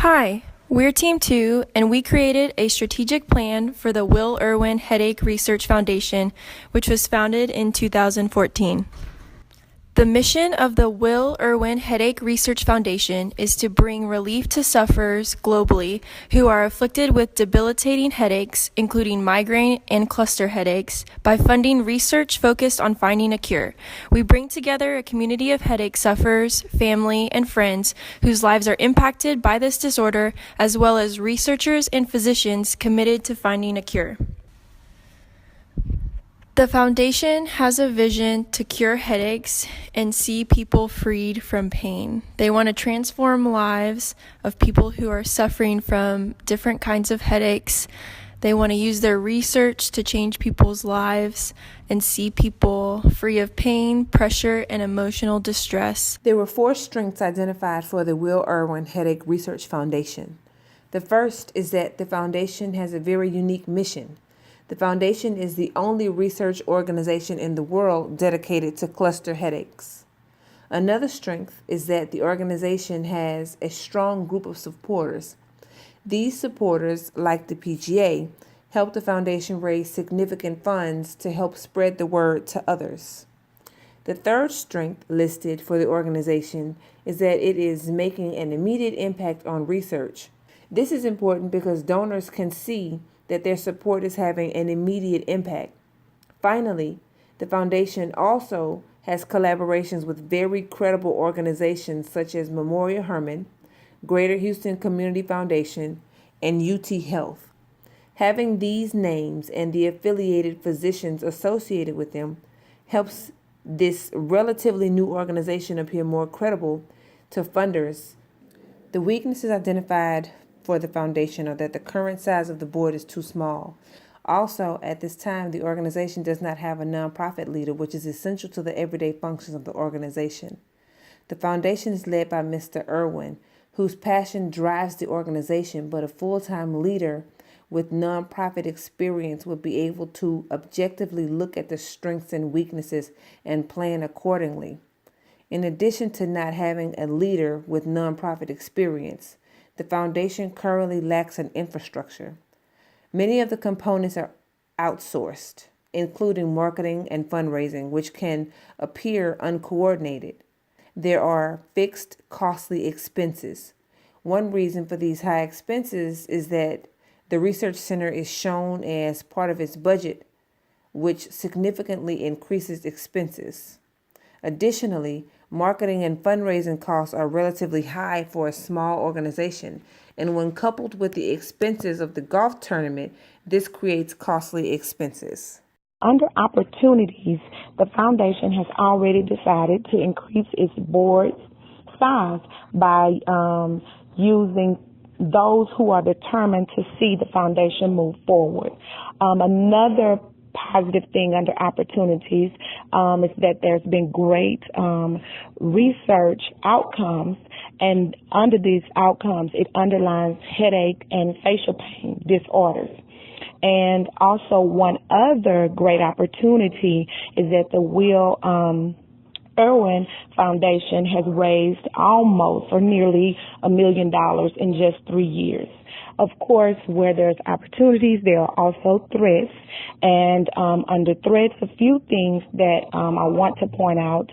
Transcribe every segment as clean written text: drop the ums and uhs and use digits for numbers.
Hi, we're Team 2, and we created a strategic plan for the Will Erwin Headache Research Foundation, which was founded in 2014. The mission of the Will Erwin Headache Research Foundation is to bring relief to sufferers globally who are afflicted with debilitating headaches, including migraine and cluster headaches, by funding research focused on finding a cure. We bring together a community of headache sufferers, family, and friends whose lives are impacted by this disorder, as well as researchers and physicians committed to finding a cure. The foundation has a vision to cure headaches and see people freed from pain. They want to transform lives of people who are suffering from different kinds of headaches. They want to use their research to change people's lives and see people free of pain, pressure, and emotional distress. There were 4 strengths identified for the Will Erwin Headache Research Foundation. The first is that the foundation has a very unique mission. The foundation is the only research organization in the world dedicated to cluster headaches. Another strength is that the organization has a strong group of supporters. These supporters, like the PGA, help the foundation raise significant funds to help spread the word to others. The third strength listed for the organization is that it is making an immediate impact on research. This is important because donors can see that their support is having an immediate impact. Finally, the foundation also has collaborations with very credible organizations such as Memorial Hermann, Greater Houston Community Foundation, and UT Health. Having these names and the affiliated physicians associated with them helps this relatively new organization appear more credible to funders. The weaknesses identified for the foundation are that the current size of the board is too small. Also, at this time, the organization does not have a nonprofit leader, which is essential to the everyday functions of the organization. The foundation is led by Mr. Erwin, whose passion drives the organization, but a full-time leader with nonprofit experience would be able to objectively look at the strengths and weaknesses and plan accordingly. In addition to not having a leader with nonprofit experience, the foundation currently lacks an infrastructure. Many of the components are outsourced, including marketing and fundraising, which can appear uncoordinated. There are fixed, costly expenses. One reason for these high expenses is that the research center is shown as part of its budget, which significantly increases expenses. Additionally, marketing and fundraising costs are relatively high for a small organization, and when coupled with the expenses of the golf tournament, this creates costly expenses. Under opportunities, the foundation has already decided to increase its board size by using those who are determined to see the foundation move forward. Another positive thing under opportunities is that there's been great research outcomes, and under these outcomes, it underlines headache and facial pain disorders. And also one other great opportunity is that the Will Erwin Foundation has raised almost or nearly $1 million in just 3 years. Of course, where there's opportunities, there are also threats. And under threats, a few things that I want to point out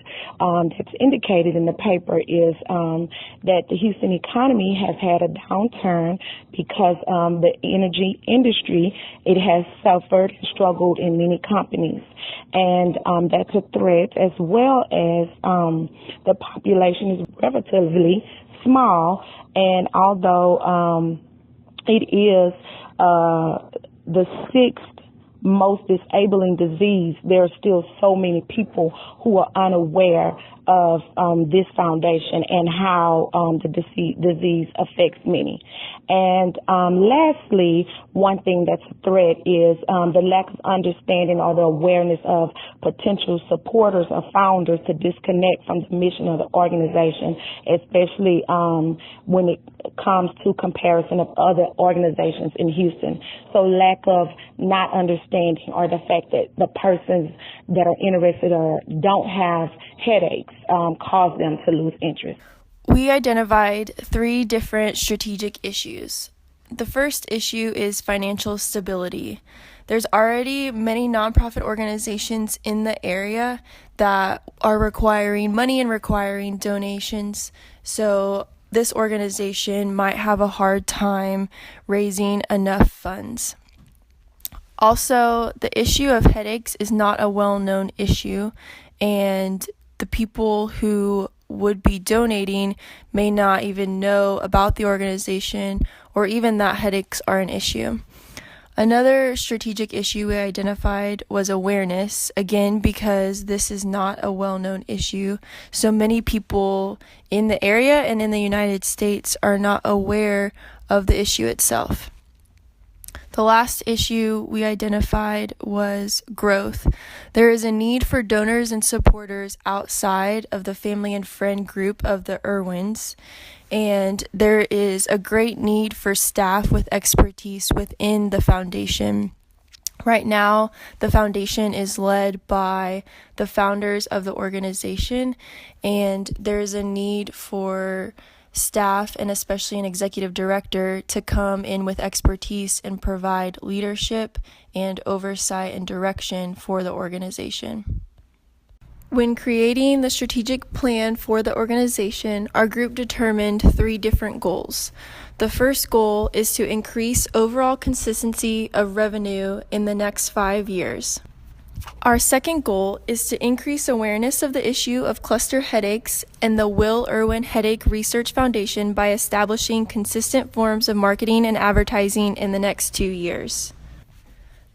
that's indicated in the paper is that the Houston economy has had a downturn because the energy industry, it has suffered and struggled in many companies. And that's a threat, as well as the population is relatively small. And although it is the 6th most disabling disease, there are still so many people who are unaware of this foundation and how the disease affects many. And lastly, one thing that's a threat is the lack of understanding or the awareness of potential supporters or founders to disconnect from the mission of the organization, especially when it comes to comparison of other organizations in Houston. So lack of not understanding or the fact that the persons that are interested or don't have headaches cause them to lose interest. We identified 3 different strategic issues. The first issue is financial stability. There's already many nonprofit organizations in the area that are requiring money and requiring donations, so this organization might have a hard time raising enough funds. Also, the issue of headaches is not a well-known issue, and the people who would be donating may not even know about the organization or even that headaches are an issue. Another strategic issue we identified was awareness, again, because this is not a well-known issue. So many people in the area and in the United States are not aware of the issue itself. The last issue we identified was growth. There is a need for donors and supporters outside of the family and friend group of the Erwins, and there is a great need for staff with expertise within the foundation. Right now, the foundation is led by the founders of the organization, and there is a need for staff and especially an executive director to come in with expertise and provide leadership and oversight and direction for the organization. When creating the strategic plan for the organization, our group determined 3 different goals. The first goal is to increase overall consistency of revenue in the next 5 years. Our second goal is to increase awareness of the issue of cluster headaches and the Will Erwin Headache Research Foundation by establishing consistent forms of marketing and advertising in the next 2 years.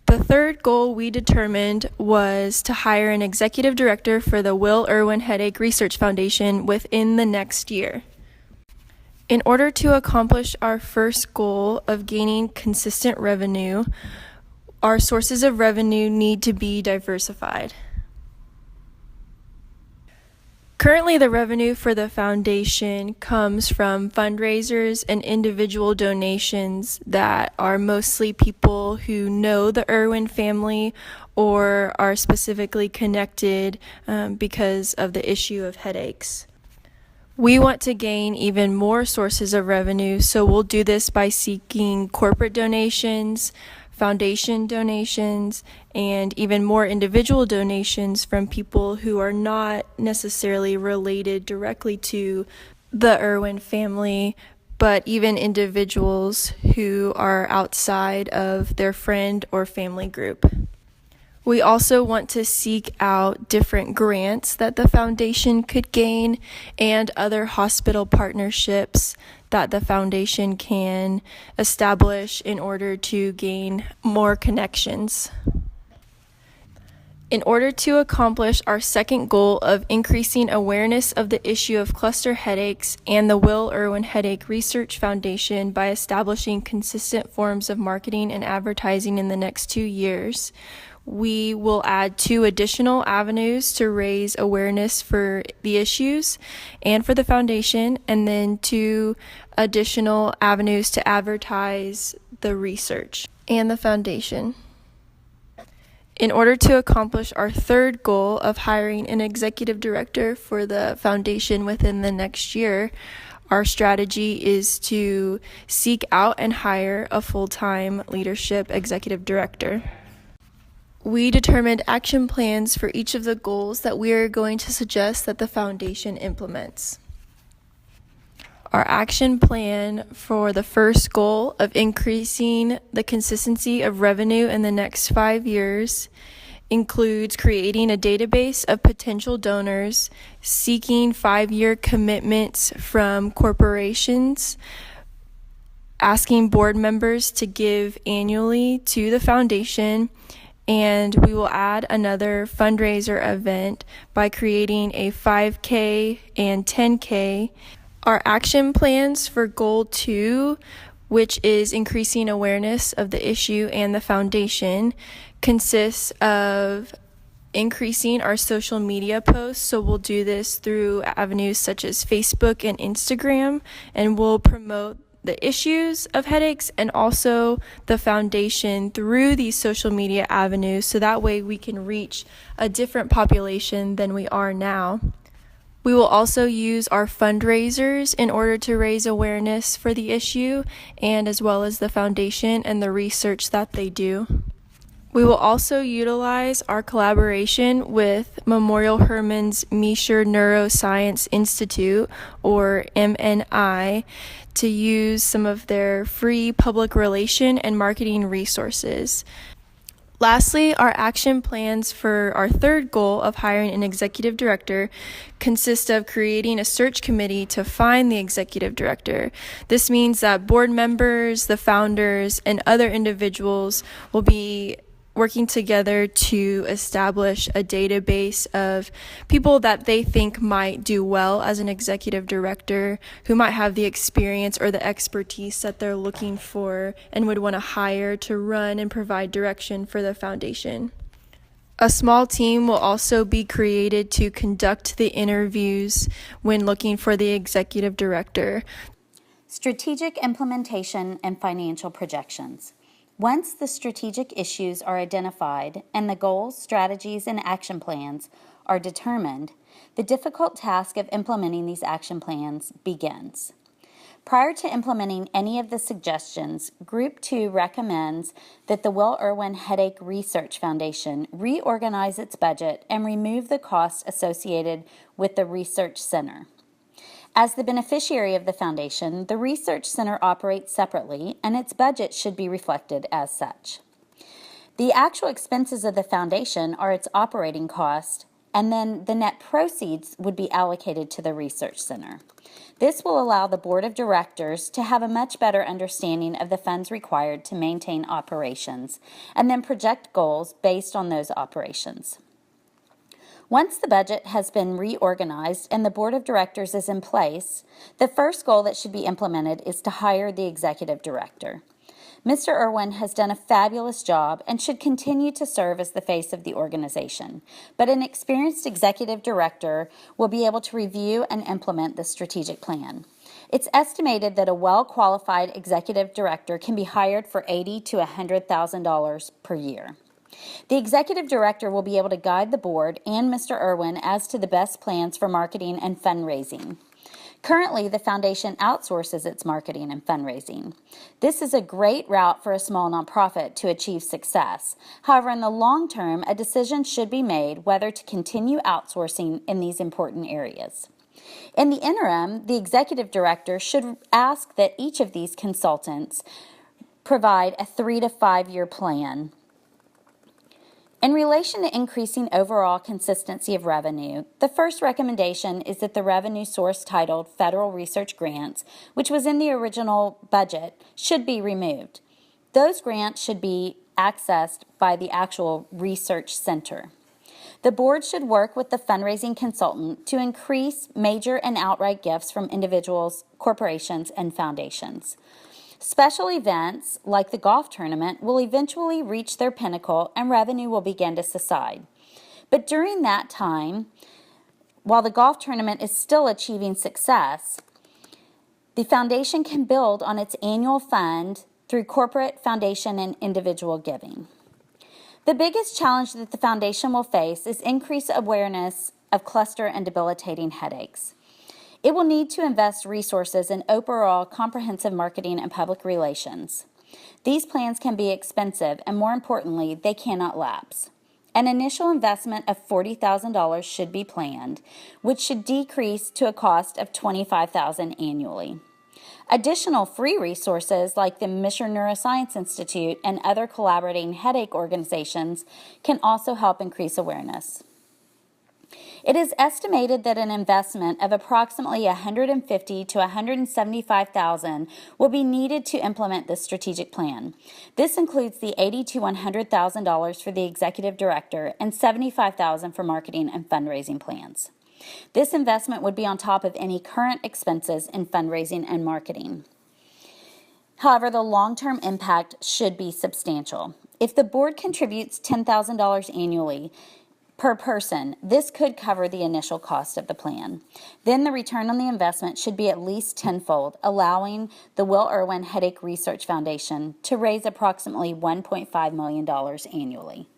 The third goal we determined was to hire an executive director for the Will Erwin Headache Research Foundation within the next year. In order to accomplish our first goal of gaining consistent revenue, our sources of revenue need to be diversified. Currently, the revenue for the foundation comes from fundraisers and individual donations that are mostly people who know the Erwin family or are specifically connected because of the issue of headaches. We want to gain even more sources of revenue, so we'll do this by seeking corporate donations, foundation donations, and even more individual donations from people who are not necessarily related directly to the Erwin family, but even individuals who are outside of their friend or family group. We also want to seek out different grants that the foundation could gain and other hospital partnerships that the foundation can establish in order to gain more connections. In order to accomplish our second goal of increasing awareness of the issue of cluster headaches and the Will Erwin Headache Research Foundation by establishing consistent forms of marketing and advertising in the next 2 years, we will add 2 additional avenues to raise awareness for the issues and for the foundation, and then 2 additional avenues to advertise the research and the foundation. In order to accomplish our third goal of hiring an executive director for the foundation within the next year, our strategy is to seek out and hire a full-time leadership executive director. We determined action plans for each of the goals that we are going to suggest that the foundation implements. Our action plan for the first goal of increasing the consistency of revenue in the next 5 years includes creating a database of potential donors, seeking 5-year commitments from corporations, asking board members to give annually to the foundation, and we will add another fundraiser event by creating a 5K and 10K. Our action plans for goal 2, which is increasing awareness of the issue and the foundation, consists of increasing our social media posts. So we'll do this through avenues such as Facebook and Instagram, and we'll promote the issues of headaches and also the foundation through these social media avenues, so that way we can reach a different population than we are now. We will also use our fundraisers in order to raise awareness for the issue and as well as the foundation and the research that they do. We will also utilize our collaboration with Memorial Hermann's Miescher Neuroscience Institute, or MNI, to use some of their free public relation and marketing resources. Lastly, our action plans for our third goal of hiring an executive director consist of creating a search committee to find the executive director. This means that board members, the founders, and other individuals will be working together to establish a database of people that they think might do well as an executive director, who might have the experience or the expertise that they're looking for and would want to hire to run and provide direction for the foundation. A small team will also be created to conduct the interviews when looking for the executive director. Strategic implementation and financial projections. Once the strategic issues are identified and the goals, strategies, and action plans are determined, the difficult task of implementing these action plans begins. Prior to implementing any of the suggestions, Group 2 recommends that the Will Erwin Headache Research Foundation reorganize its budget and remove the costs associated with the Research Center. As the beneficiary of the foundation, the Research Center operates separately, and its budget should be reflected as such. The actual expenses of the foundation are its operating cost, and then the net proceeds would be allocated to the Research Center. This will allow the Board of Directors to have a much better understanding of the funds required to maintain operations, and then project goals based on those operations. Once the budget has been reorganized and the Board of Directors is in place, the first goal that should be implemented is to hire the executive director. Mr. Erwin has done a fabulous job and should continue to serve as the face of the organization, but an experienced executive director will be able to review and implement the strategic plan. It's estimated that a well-qualified executive director can be hired for $80,000 to $100,000 per year. The executive director will be able to guide the board and Mr. Erwin as to the best plans for marketing and fundraising. Currently, the foundation outsources its marketing and fundraising. This is a great route for a small nonprofit to achieve success. However, in the long term, a decision should be made whether to continue outsourcing in these important areas. In the interim, the executive director should ask that each of these consultants provide a 3 to 5 year plan. In relation to increasing overall consistency of revenue, the first recommendation is that the revenue source titled Federal Research Grants, which was in the original budget, should be removed. Those grants should be accessed by the actual research center. The board should work with the fundraising consultant to increase major and outright gifts from individuals, corporations, and foundations. Special events, like the golf tournament, will eventually reach their pinnacle and revenue will begin to subside. But during that time, while the golf tournament is still achieving success, the foundation can build on its annual fund through corporate, foundation, and individual giving. The biggest challenge that the foundation will face is increased awareness of cluster and debilitating headaches. It will need to invest resources in overall comprehensive marketing and public relations. These plans can be expensive, and more importantly, they cannot lapse. An initial investment of $40,000 should be planned, which should decrease to a cost of $25,000 annually. Additional free resources like the Miescher Neuroscience Institute and other collaborating headache organizations can also help increase awareness. It is estimated that an investment of approximately $150,000 to $175,000 will be needed to implement this strategic plan. This includes the $80,000 to $100,000 for the executive director and $75,000 for marketing and fundraising plans. This investment would be on top of any current expenses in fundraising and marketing. However, the long-term impact should be substantial. If the board contributes $10,000 annually per person, this could cover the initial cost of the plan. Then the return on the investment should be at least tenfold, allowing the Will Erwin Headache Research Foundation to raise approximately $1.5 million annually.